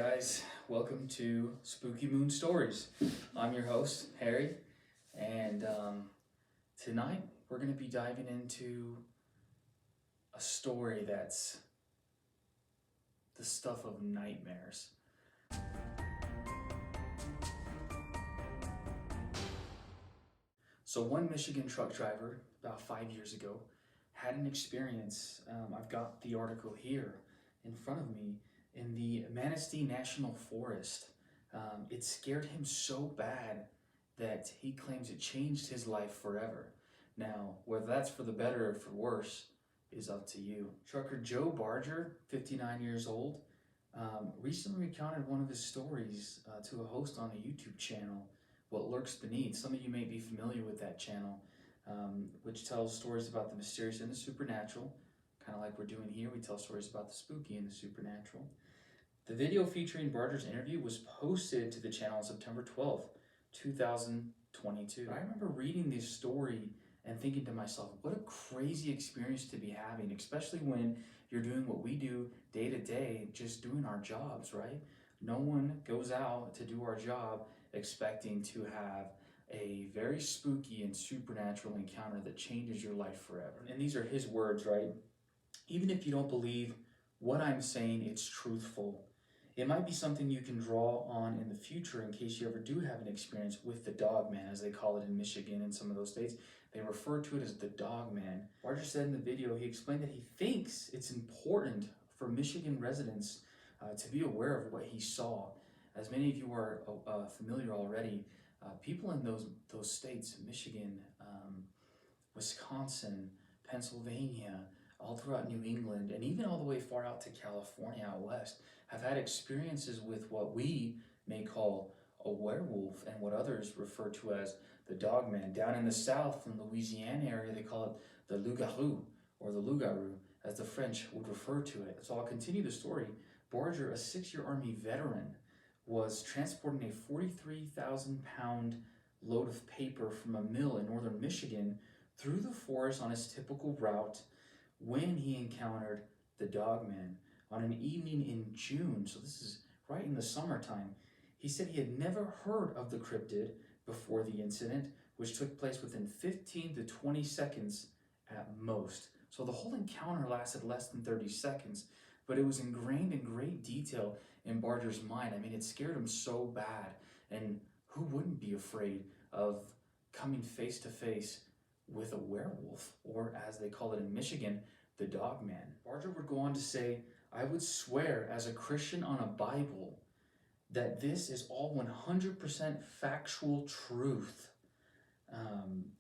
guys, welcome to Spooky Moon Stories. I'm your host, Harry, and tonight we're going to be diving into a story that's the stuff of nightmares. So one Michigan truck driver, about 5 years ago, had an experience. I've got the article here in front of me. In the Manistee National Forest. It scared him so bad that he claims it changed his life forever. Now, whether that's for the better or for worse is up to you. Trucker Joe Barger, 59 years old, recently recounted one of his stories to a host on a YouTube channel, What Lurks Beneath. Some of you may be familiar with that channel, which tells stories about the mysterious and the supernatural. Kind of like we're doing here, we tell stories about the spooky and the supernatural. The video featuring Barger's interview was posted to the channel on September 12th, 2022. I remember reading this story and thinking to myself, what a crazy experience to be having, especially when you're doing what we do day to day, just doing our jobs, right? No one goes out to do our job expecting to have a very spooky and supernatural encounter that changes your life forever. And these are his words, right? Even if you don't believe what I'm saying, it's truthful. It might be something you can draw on in the future in case you ever do have an experience with the Dogman, as they call it in Michigan and some of those states. They refer to it as the Dogman. Barger said in the video, he explained that he thinks it's important for Michigan residents to be aware of what he saw. As many of you are familiar already, people in those states, Michigan, Wisconsin, Pennsylvania, all throughout New England, and even all the way far out to California out west, have had experiences with what we may call a werewolf and what others refer to as the Dogman. Down in the south, in Louisiana area, they call it the loup-garou, or the loup-garou, as the French would refer to it. So I'll continue the story. Barger, a 6-year Army veteran, was transporting a 43,000-pound load of paper from a mill in northern Michigan through the forest on his typical route when he encountered the Dogman on an evening in June. So this is right in the summertime. He said he had never heard of the cryptid before the incident, which took place within 15 to 20 seconds at most. So the whole encounter lasted less than 30 seconds, but it was ingrained in great detail in Barger's mind. I mean, it scared him so bad. And who wouldn't be afraid of coming face to face with a werewolf, or as they call it in Michigan, the Dogman? Barger would go on to say, I would swear as a Christian on a Bible that this is all 100% factual truth.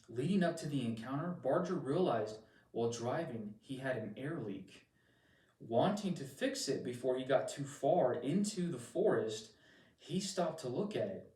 Leading up to the encounter, Barger realized while driving he had an air leak. Wanting to fix it before he got too far into the forest, he stopped to look at it.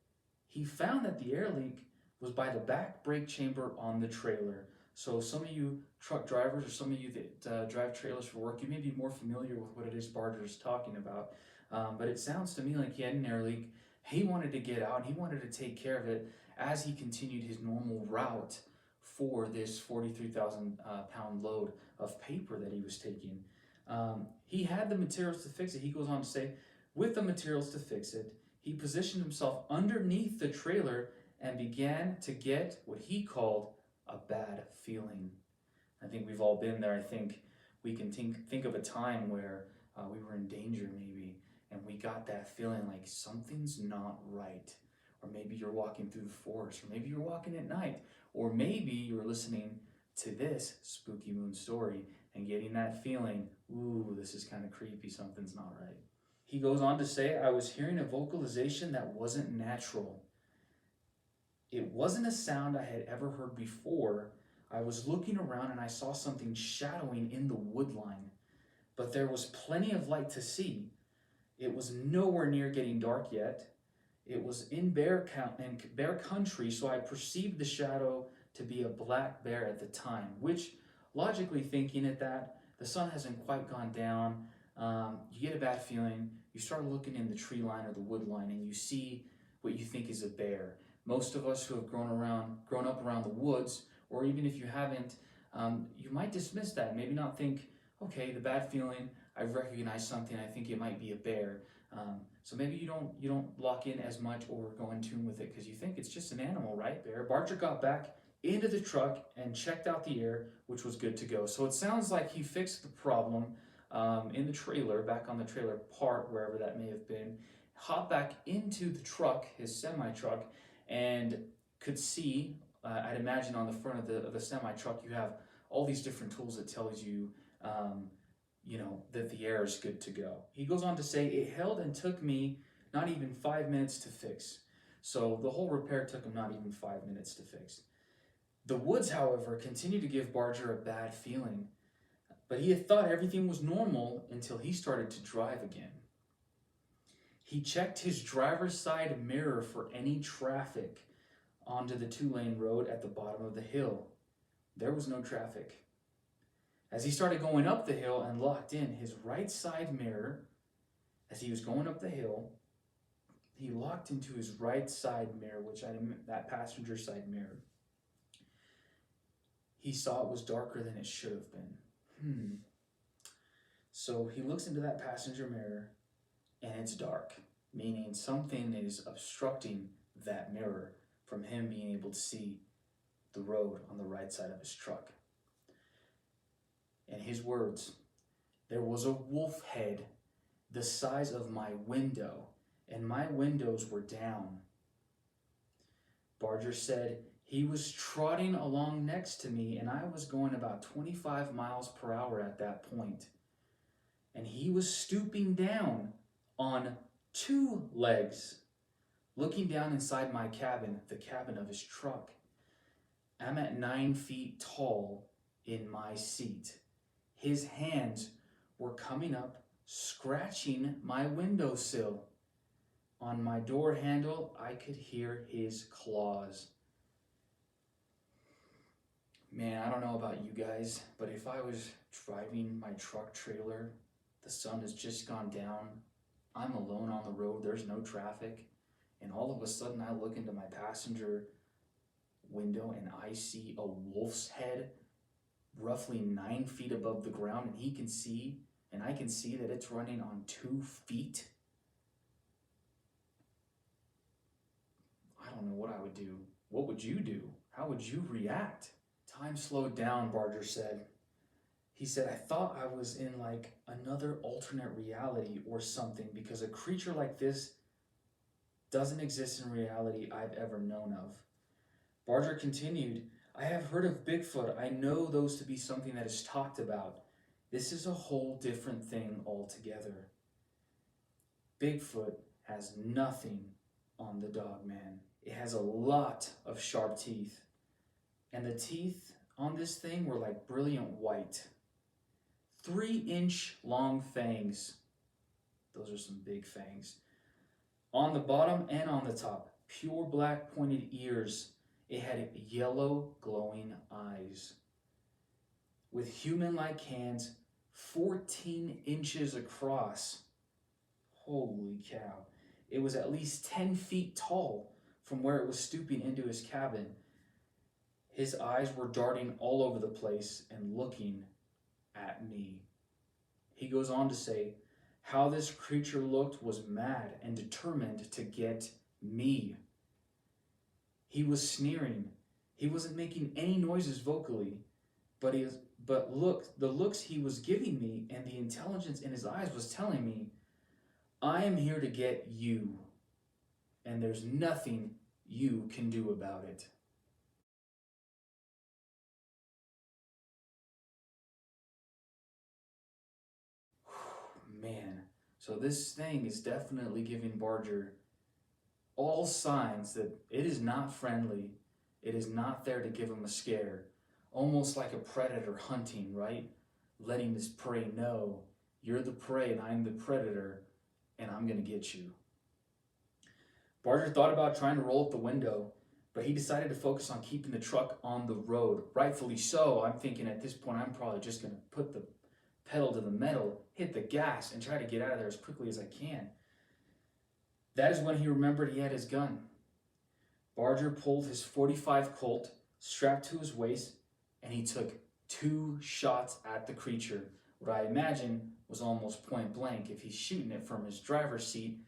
He found that the air leak was by the back brake chamber on the trailer. So some of you truck drivers, or some of you that drive trailers for work, you may be more familiar with what it is Barger is talking about. But it sounds to me like he had an air leak. He wanted to get out. He wanted to take care of it as he continued his normal route for this 43,000 pound load of paper that he was taking. He had the materials to fix it. He goes on to say, with the materials to fix it, he positioned himself underneath the trailer and began to get what he called a bad feeling. I think we've all been there. I think we can think of a time where we were in danger maybe, and we got that feeling like something's not right. Or maybe you're walking through the forest, or maybe you're walking at night, or maybe you're listening to this Spooky Moon story and getting that feeling, ooh, this is kind of creepy, something's not right. He goes on to say, I was hearing a vocalization that wasn't natural. It wasn't a sound I had ever heard before. I was looking around and I saw something shadowing in the woodline, but there was plenty of light to see. It was nowhere near getting dark yet. It was in bear country, so I perceived the shadow to be a black bear at the time, which, logically thinking at that, the sun hasn't quite gone down, you get a bad feeling, you start looking in the tree line or the wood line and you see what you think is a bear. Most of us who have grown up around the woods, or even if you haven't, you might dismiss that, maybe not think, okay, the bad feeling, I've recognized something, I think it might be a bear. So maybe you don't lock in as much or go in tune with it because you think it's just an animal, right, Bear? Barger got back into the truck and checked out the air, which was good to go. So it sounds like he fixed the problem in the trailer, back on the trailer part, wherever that may have been, hopped back into the truck, his semi-truck, and could see, I'd imagine on the front of the semi-truck, you have all these different tools that tells you, that the air is good to go. He goes on to say, it held and took me not even 5 minutes to fix. So the whole repair took him not even 5 minutes to fix. The woods, however, continued to give Barger a bad feeling, but he had thought everything was normal until he started to drive again. He checked his driver's side mirror for any traffic onto the 2-lane road at the bottom of the hill. There was no traffic. As he started going up the hill and locked in his right side mirror, as he was going up the hill, he locked into his right side mirror, that passenger side mirror. He saw it was darker than it should have been. So he looks into that passenger mirror and it's dark, meaning something is obstructing that mirror from him being able to see the road on the right side of his truck. In his words, there was a wolf head the size of my window, and my windows were down. Barger said he was trotting along next to me, and I was going about 25 miles per hour at that point. And he was stooping down on 2 legs, looking down inside my cabin, the cabin of his truck. I'm at 9 feet tall in my seat. His hands were coming up, scratching my windowsill. On my door handle, I could hear his claws. Man, I don't know about you guys, but if I was driving my truck trailer, the sun has just gone down, I'm alone on the road, there's no traffic, and all of a sudden I look into my passenger window and I see a wolf's head roughly 9 feet above the ground, and I can see that it's running on 2 feet. I don't know what I would do. What would you do? How would you react? Time slowed down, Barger said. He said, I thought I was in like another alternate reality or something, because a creature like this doesn't exist in reality I've ever known of. Barger continued, I have heard of Bigfoot. I know those to be something that is talked about. This is a whole different thing altogether. Bigfoot has nothing on the Dogman. It has a lot of sharp teeth. And the teeth on this thing were like brilliant white. 3-inch long fangs. Those are some big fangs. On the bottom and on the top, pure black pointed ears. It had yellow glowing eyes. With human-like hands, 14 inches across. Holy cow. It was at least 10 feet tall from where it was stooping into his cabin. His eyes were darting all over the place and looking at me. He goes on to say, how this creature looked was mad and determined to get me. He was sneering. He wasn't making any noises vocally, but the looks he was giving me and the intelligence in his eyes was telling me, I am here to get you, and there's nothing you can do about it. Man, so this thing is definitely giving Barger all signs that it is not friendly. It is not there to give him a scare. Almost like a predator hunting, right? Letting his prey know, you're the prey and I'm the predator, and I'm going to get you. Barger thought about trying to roll up the window, but he decided to focus on keeping the truck on the road. Rightfully so. I'm thinking at this point, I'm probably just going to put the pedal to the metal, hit the gas, and try to get out of there as quickly as I can. That is when he remembered he had his gun. Barger pulled his .45 Colt, strapped to his waist, and he took 2 shots at the creature. What I imagine was almost point blank. If he's shooting it from his driver's seat,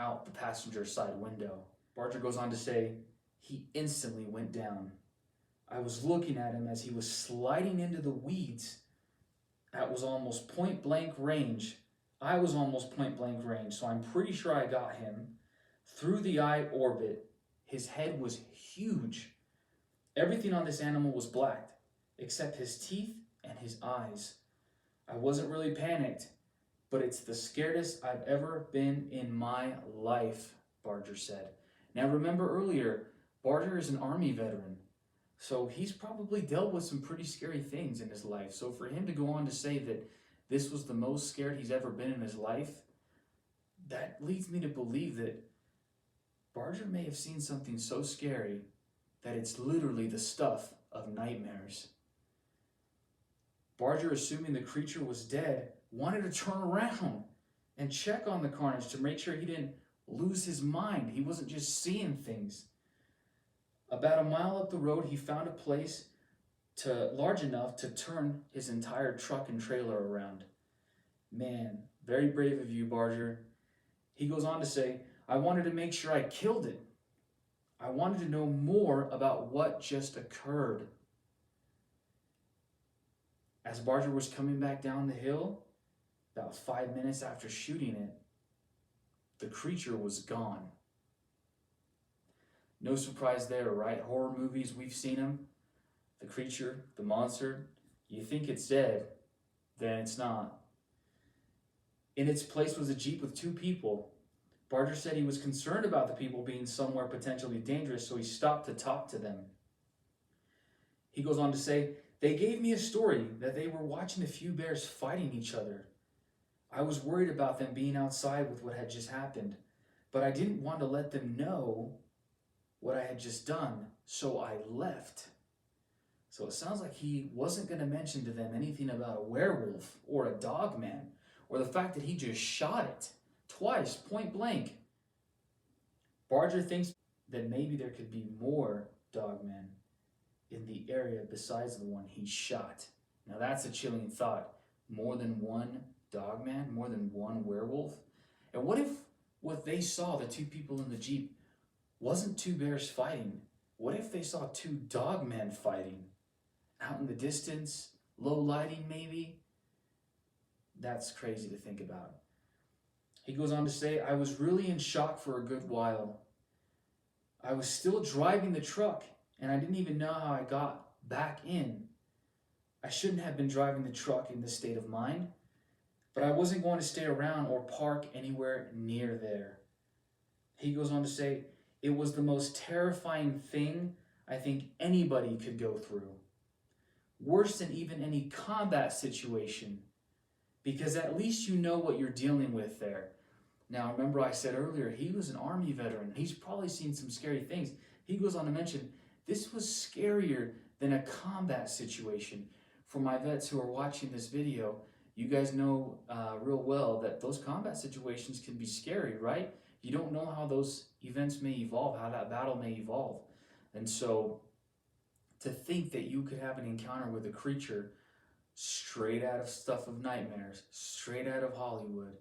out the passenger side window. Barger goes on to say, he instantly went down. I was looking at him as he was sliding into the weeds. That was almost point blank range. I was almost point blank range, so I'm pretty sure I got him. Through the eye orbit, his head was huge. Everything on this animal was black, except his teeth and his eyes. I wasn't really panicked, but it's the scaredest I've ever been in my life, Barger said. Now remember earlier, Barger is an Army veteran, so he's probably dealt with some pretty scary things in his life. So for him to go on to say that this was the most scared he's ever been in his life, that leads me to believe that Barger may have seen something so scary that it's literally the stuff of nightmares. Barger, assuming the creature was dead, wanted to turn around and check on the carnage to make sure he didn't lose his mind. He wasn't just seeing things. About a mile up the road, he found a place large enough to turn his entire truck and trailer around. Man, very brave of you, Barger. He goes on to say, I wanted to make sure I killed it. I wanted to know more about what just occurred. As Barger was coming back down the hill, about 5 minutes after shooting it, the creature was gone. No surprise there, right? Horror movies, we've seen them. The creature, the monster, you think it's dead, then it's not. In its place was a Jeep with 2 people. Barger said he was concerned about the people being somewhere potentially dangerous, so he stopped to talk to them. He goes on to say, they gave me a story that they were watching a few bears fighting each other. I was worried about them being outside with what had just happened, but I didn't want to let them know what I had just done, so I left. So it sounds like he wasn't going to mention to them anything about a werewolf or a dogman or the fact that he just shot it twice, point blank. Barger thinks that maybe there could be more dogmen in the area besides the one he shot. Now that's a chilling thought. More than one dogman, more than one werewolf. And what if what they saw, the 2 people in the Jeep, wasn't 2 bears fighting? What if they saw 2 dogmen fighting? Out in the distance, low lighting maybe? That's crazy to think about. He goes on to say, I was really in shock for a good while. I was still driving the truck, and I didn't even know how I got back in. I shouldn't have been driving the truck in this state of mind, but I wasn't going to stay around or park anywhere near there. He goes on to say, it was the most terrifying thing I think anybody could go through. Worse than even any combat situation, because at least you know what you're dealing with there. Now, remember I said earlier, he was an Army veteran. He's probably seen some scary things. He goes on to mention, this was scarier than a combat situation. For my vets who are watching this video, you guys know real well that those combat situations can be scary, right? You don't know how those events may evolve, how that battle may evolve. And so to think that you could have an encounter with a creature straight out of stuff of nightmares, straight out of Hollywood,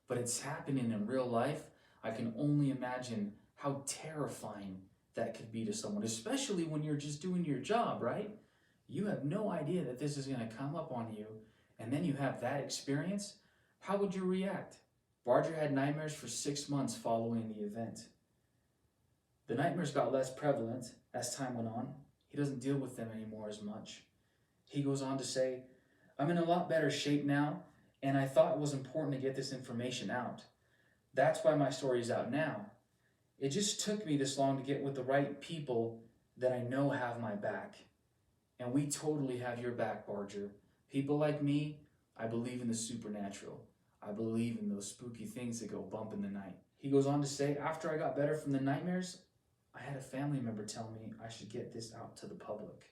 but it's happening in real life, I can only imagine how terrifying that could be to someone, especially when you're just doing your job, right? You have no idea that this is going to come up on you, and then you have that experience. How would you react? Barger had nightmares for 6 months following the event. The nightmares got less prevalent as time went on. He doesn't deal with them anymore as much. He goes on to say, I'm in a lot better shape now, and I thought it was important to get this information out. That's why my story is out now. It just took me this long to get with the right people that I know have my back. And we totally have your back, Barger. People like me, I believe in the supernatural. I believe in those spooky things that go bump in the night. He goes on to say, after I got better from the nightmares, I had a family member tell me I should get this out to the public.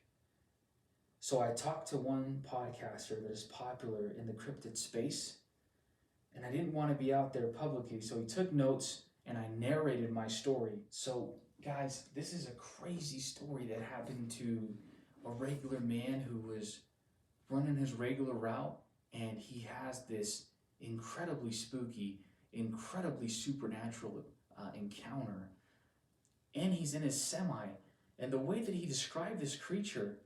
So I talked to one podcaster that is popular in the cryptid space, and I didn't want to be out there publicly, so he took notes and I narrated my story. So guys, this is a crazy story that happened to a regular man who was running his regular route, and he has this incredibly spooky, incredibly supernatural encounter. And he's in his semi. And the way that he described this creature,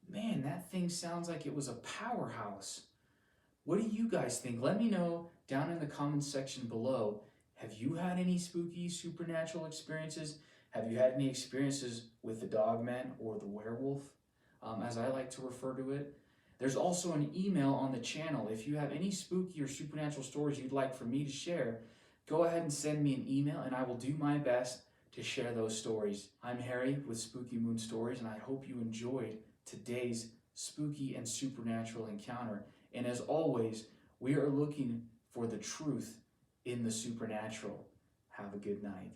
man, that thing sounds like it was a powerhouse. What do you guys think? Let me know down in the comments section below. Have you had any spooky supernatural experiences? Have you had any experiences with the Dogman or the werewolf, as I like to refer to it? There's also an email on the channel. If you have any spooky or supernatural stories you'd like for me to share, go ahead and send me an email and I will do my best to share those stories. I'm Harry with Spooky Moon Stories, and I hope you enjoyed today's spooky and supernatural encounter. And as always, we are looking for the truth in the supernatural. Have a good night.